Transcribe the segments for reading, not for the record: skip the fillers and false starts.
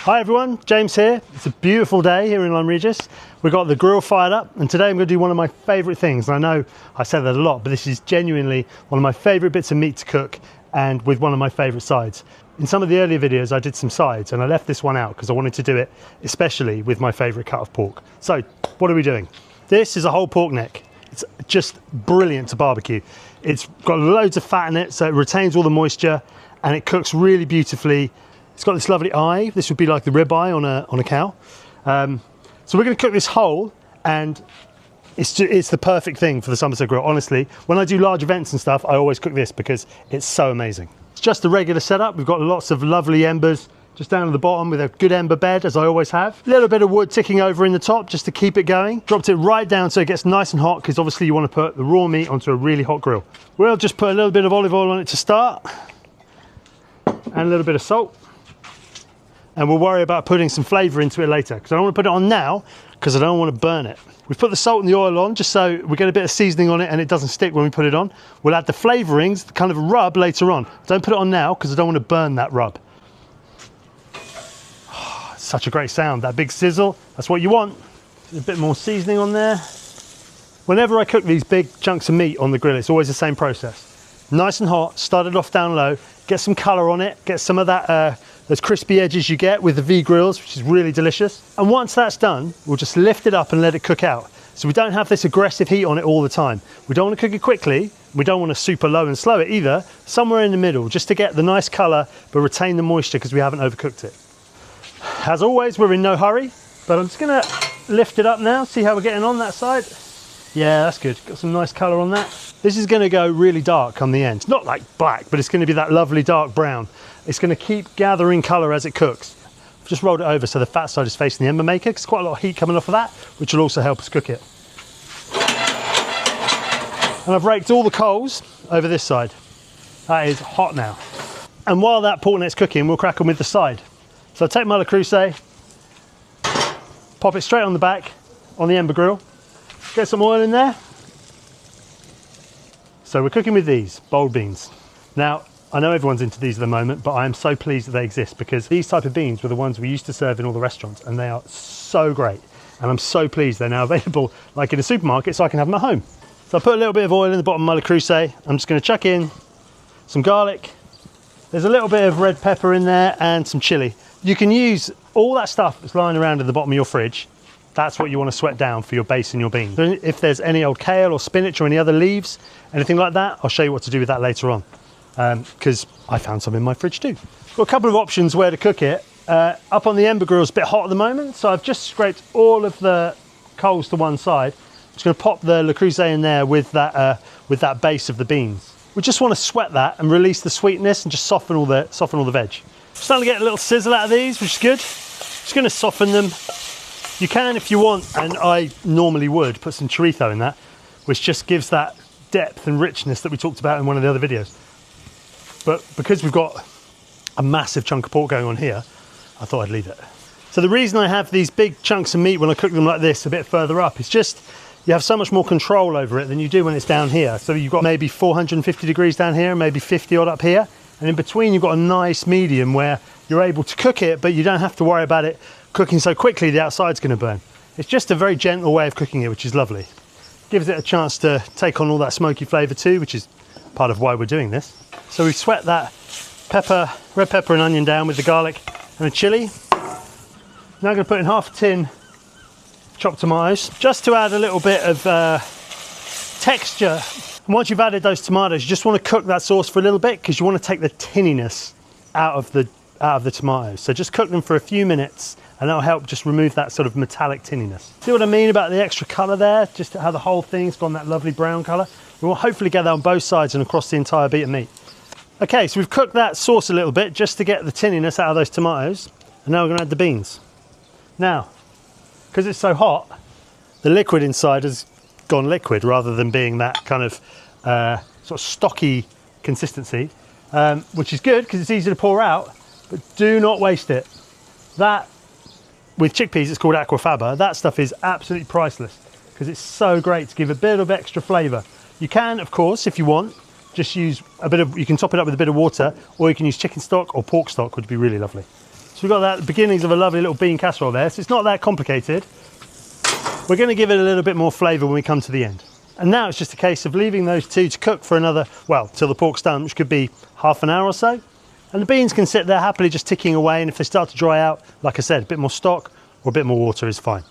Hi everyone, James here. It's a beautiful day here in Lyme Regis. We've got the grill fired up and today I'm going to do one of my favourite things. And I know I say that a lot, but this is genuinely one of my favourite bits of meat to cook and with one of my favourite sides. In some of the earlier videos I did some sides and I left this one out because I wanted to do it especially with my favourite cut of pork. So what are we doing? This is a whole pork neck. It's just brilliant to barbecue. It's got loads of fat in it so it retains all the moisture and it cooks really beautifully. It's got this lovely eye. This would be like the rib eye on a cow. So we're going to cook this whole, and it's the perfect thing for the Somerset Grill. Honestly, when I do large events and stuff, I always cook this because it's so amazing. It's just a regular setup. We've got lots of lovely embers just down at the bottom with a good ember bed, as I always have. A little bit of wood ticking over in the top just to keep it going. Dropped it right down so it gets nice and hot because obviously you want to put the raw meat onto a really hot grill. We'll just put a little bit of olive oil on it to start and a little bit of salt. And we'll worry about putting some flavour into it later because I don't want to put it on now because I don't want to burn it. We've put the salt and the oil on just so we get a bit of seasoning on it and it doesn't stick when we put it on. We'll add the flavourings, the kind of rub later on. Don't put it on now because I don't want to burn that rub. Oh, such a great sound, that big sizzle, that's what you want. A bit more seasoning on there. Whenever I cook these big chunks of meat on the grill, it's always the same process. Nice and hot, start it off down low, get some colour on it, get some of that those crispy edges you get with the V grills, which is really delicious. And once that's done, we'll just lift it up and let it cook out. So we don't have this aggressive heat on it all the time. We don't want to cook it quickly. We don't want to super low and slow it either. Somewhere in the middle, just to get the nice colour, but retain the moisture because we haven't overcooked it. As always, we're in no hurry, but I'm just gonna lift it up now, see how we're getting on that side. Yeah, that's good. Got some nice colour on that. This is going to go really dark on the end. Not like black, but it's going to be that lovely dark brown. It's going to keep gathering colour as it cooks. I've just rolled it over so the fat side is facing the ember maker because quite a lot of heat coming off of that, which will also help us cook it. And I've raked all the coals over this side. That is hot now. And while that pork neck's cooking, we'll crack on with the side. So I'll take my Le Creuset, pop it straight on the back on the ember grill. Get some oil in there. So we're cooking with these boiled beans. Now, I know everyone's into these at the moment, but I am so pleased that they exist because these type of beans were the ones we used to serve in all the restaurants and they are so great. And I'm so pleased they're now available like in a supermarket so I can have them at home. So I put a little bit of oil in the bottom of my Le Creuset. I'm just going to chuck in some garlic. There's a little bit of red pepper in there and some chilli. You can use all that stuff that's lying around at the bottom of your fridge. That's what you want to sweat down for your base and your beans. So if there's any old kale or spinach or any other leaves, anything like that, I'll show you what to do with that later on. Because I found some in my fridge too. Got a couple of options where to cook it. Up on the ember grill is a bit hot at the moment, so I've just scraped all of the coals to one side. I'm just going to pop the Le Creuset in there with that base of the beans. We just want to sweat that and release the sweetness and just soften all the veg. Starting to get a little sizzle out of these, which is good. Just going to soften them. You can, if you want, and I normally would, put some chorizo in that, which just gives that depth and richness that we talked about in one of the other videos. But because we've got a massive chunk of pork going on here, I thought I'd leave it. So the reason I have these big chunks of meat when I cook them like this a bit further up is just you have so much more control over it than you do when it's down here. So you've got maybe 450 degrees down here, maybe 50 odd up here. And in between you've got a nice medium where you're able to cook it, but you don't have to worry about it cooking so quickly the outside's going to burn. It's just a very gentle way of cooking it, which is lovely. Gives it a chance to take on all that smoky flavour too, which is part of why we're doing this. So we've sweat that red pepper and onion down with the garlic and the chilli. Now I'm going to put in half a tin chopped tomatoes, just to add a little bit of texture. And once you've added those tomatoes, you just want to cook that sauce for a little bit because you want to take the tinniness out of the tomatoes. So just cook them for a few minutes and that'll help just remove that sort of metallic tinniness. See what I mean about the extra colour there? Just how the whole thing's gone that lovely brown colour. We will hopefully get that on both sides and across the entire bit of meat. Okay, so we've cooked that sauce a little bit just to get the tinniness out of those tomatoes. And now we're going to add the beans. Now, because it's so hot, the liquid inside has gone liquid rather than being that kind of sort of stocky consistency, which is good because it's easy to pour out, but do not waste it. That, with chickpeas, it's called aquafaba. That stuff is absolutely priceless because it's so great to give a bit of extra flavour. You can, of course, if you want, just use a bit of, you can top it up with a bit of water, or you can use chicken stock or pork stock, which would be really lovely. So we've got that beginnings of a lovely little bean casserole there. So it's not that complicated. We're going to give it a little bit more flavour when we come to the end. And now it's just a case of leaving those two to cook for another, well, till the pork's done, which could be half an hour or so. And the beans can sit there happily just ticking away, and if they start to dry out, like I said, a bit more stock or a bit more water is fine.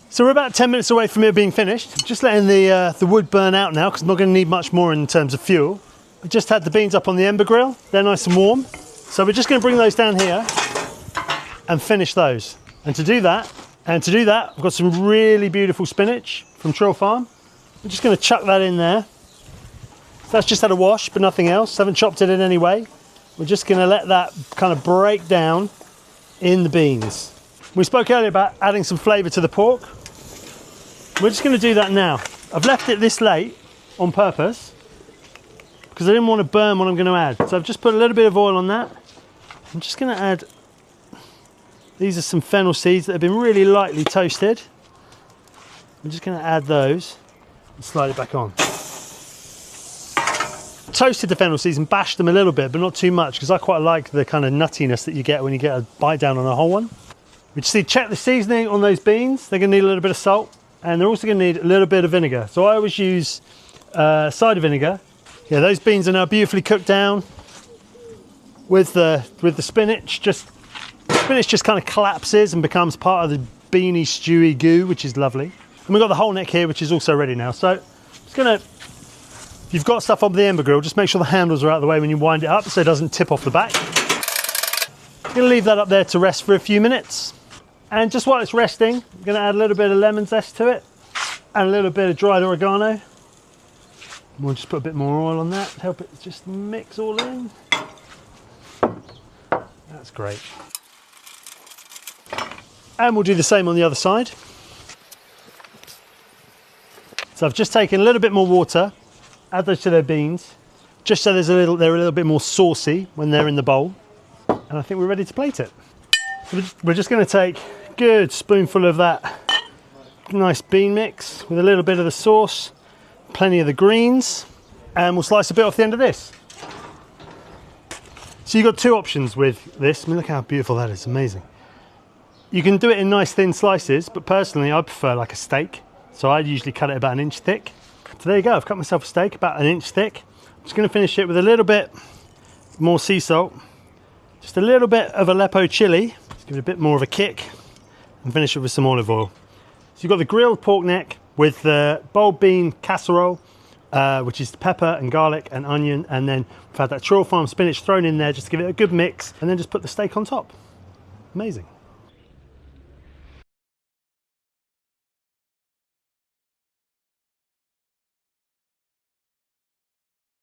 So we're about 10 minutes away from it being finished. Just letting the wood burn out now, because I'm not going to need much more in terms of fuel. We just had the beans up on the Ember grill. They're nice and warm. So we're just going to bring those down here and finish those. And to do that, I've got some really beautiful spinach from Trill Farm. I'm just going to chuck that in there. So that's just had a wash, but nothing else. Haven't chopped it in any way. We're just going to let that kind of break down in the beans. We spoke earlier about adding some flavour to the pork. We're just going to do that now. I've left it this late on purpose because I didn't want to burn what I'm going to add. So I've just put a little bit of oil on that. I'm just going to add, these are some fennel seeds that have been really lightly toasted. I'm just going to add those and slide it back on. Toasted the fennel seeds and bashed them a little bit, but not too much, because I quite like the kind of nuttiness that you get when you get a bite down on a whole one. We just need to check the seasoning on those beans. They're going to need a little bit of salt, and they're also going to need a little bit of vinegar. So I always use cider vinegar. Yeah, those beans are now beautifully cooked down with the spinach. Spinach just kind of collapses and becomes part of the beany stewy goo, which is lovely. And we've got the whole neck here, which is also ready now. So just going to, if you've got stuff on the Ember grill, just make sure the handles are out of the way when you wind it up so it doesn't tip off the back. I'm going to leave that up there to rest for a few minutes. And just while it's resting, I'm going to add a little bit of lemon zest to it and a little bit of dried oregano. We'll just put a bit more oil on that to help it just mix all in. That's great. And we'll do the same on the other side. So I've just taken a little bit more water, add those to their beans, just so they're a little bit more saucy when they're in the bowl. And I think we're ready to plate it. So we're just going to take a good spoonful of that nice bean mix with a little bit of the sauce, plenty of the greens, and we'll slice a bit off the end of this. So you've got two options with this. I mean, look how beautiful that is, amazing. You can do it in nice thin slices, but personally I prefer like a steak. So I usually cut it about an inch thick. So there you go, I've cut myself a steak about an inch thick. I'm just going to finish it with a little bit more sea salt, just a little bit of Aleppo chilli, just give it a bit more of a kick, and finish it with some olive oil. So you've got the grilled pork neck with the boiled bean casserole, which is pepper and garlic and onion, and then we've had that Trill Farm spinach thrown in there just to give it a good mix, and then just put the steak on top. Amazing.